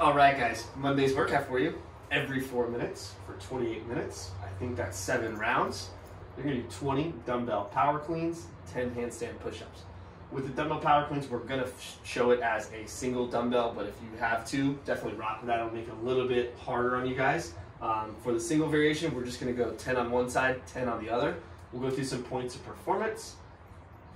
All right, guys, Monday's workout for you. Every 4 minutes for 28 minutes. I think that's 7 rounds. You're gonna do 20 dumbbell power cleans, 10 handstand push-ups. With the dumbbell power cleans, we're gonna show it as a single dumbbell, but if you have to, definitely rock with that. It'll make it a little bit harder on you guys. For the single variation, we're just gonna go 10 on one side, 10 on the other. We'll go through some points of performance,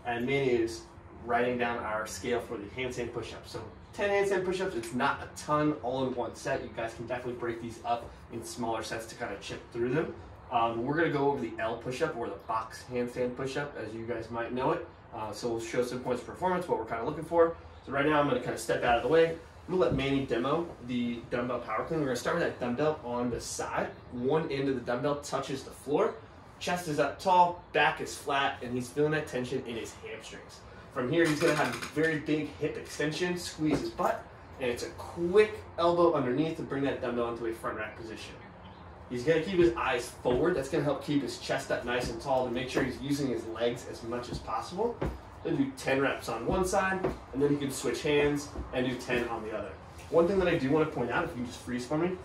and Manny is writing down our scale for the handstand push-ups. So 10 handstand push-ups, it's not a ton all in one set. You guys can definitely break these up in smaller sets to kind of chip through them. We're gonna go over the L push-up, or the box handstand push-up, as you guys might know it. So we'll show some points of performance, what we're kind of looking for. So right now I'm gonna kind of step out of the way. I'm gonna let Manny demo the dumbbell power clean. We're gonna start with that dumbbell on the side. One end of the dumbbell touches the floor. Chest is up tall, back is flat, and he's feeling that tension in his hamstrings. From here, he's gonna have a very big hip extension, squeeze his butt, and it's a quick elbow underneath to bring that dumbbell into a front rack position. He's gonna keep his eyes forward. That's gonna help keep his chest up nice and tall to make sure he's using his legs as much as possible. Then do 10 reps on one side, and then he can switch hands and do 10 on the other. One thing that I do wanna point out, if you just freeze for me,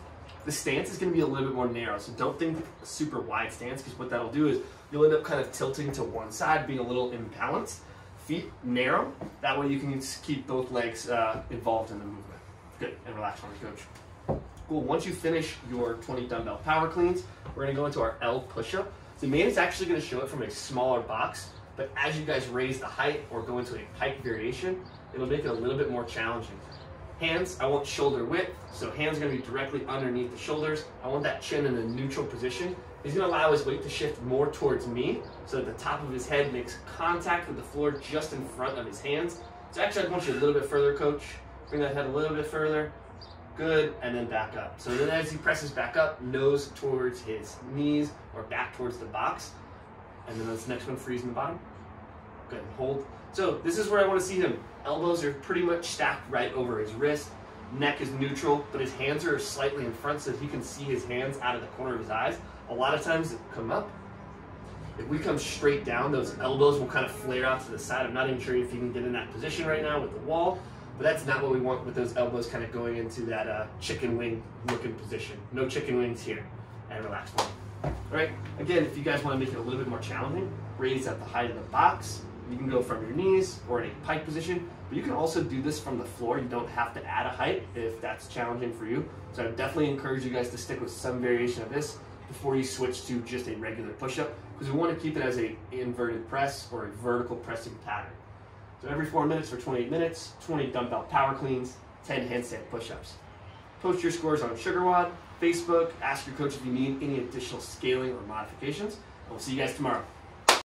the stance is gonna be a little bit more narrow, so don't think a super wide stance, because what that'll do is you'll end up kind of tilting to one side, being a little imbalanced. Feet narrow, that way you can keep both legs involved in the movement. Good, and relax on your coach. Cool, once you finish your 20 dumbbell power cleans, we're gonna go into our L push-up. So Manny's actually gonna show it from a smaller box, but as you guys raise the height or go into a pike variation, it'll make it a little bit more challenging. Hands, I want shoulder width, so hands are gonna be directly underneath the shoulders. I want that chin in a neutral position. He's gonna allow his weight to shift more towards me, so that the top of his head makes contact with the floor just in front of his hands. So actually, I want you a little bit further, coach. Bring that head a little bit further. Good, and then back up. So then as he presses back up, nose towards his knees or back towards the box. And then this next one, freeze in the bottom. Good, and hold. So this is where I wanna see him. Elbows are pretty much stacked right over his wrist. Neck is neutral, but his hands are slightly in front so he can see his hands out of the corner of his eyes. A lot of times it come up. If we come straight down, those elbows will kind of flare out to the side. I'm not even sure if you can get in that position right now with the wall, but that's not what we want with those elbows kind of going into that chicken wing looking position. No chicken wings here. And relax. All right, again, if you guys want to make it a little bit more challenging, raise at the height of the box. You can go from your knees or in a pike position, but you can also do this from the floor. You don't have to add a height if that's challenging for you. So I would definitely encourage you guys to stick with some variation of this before you switch to just a regular push-up, because we want to keep it as an inverted press or a vertical pressing pattern. So every 4 minutes for 28 minutes, 20 dumbbell power cleans, 10 handstand push-ups. Post your scores on SugarWOD, Facebook, ask your coach if you need any additional scaling or modifications, and we'll see you guys tomorrow.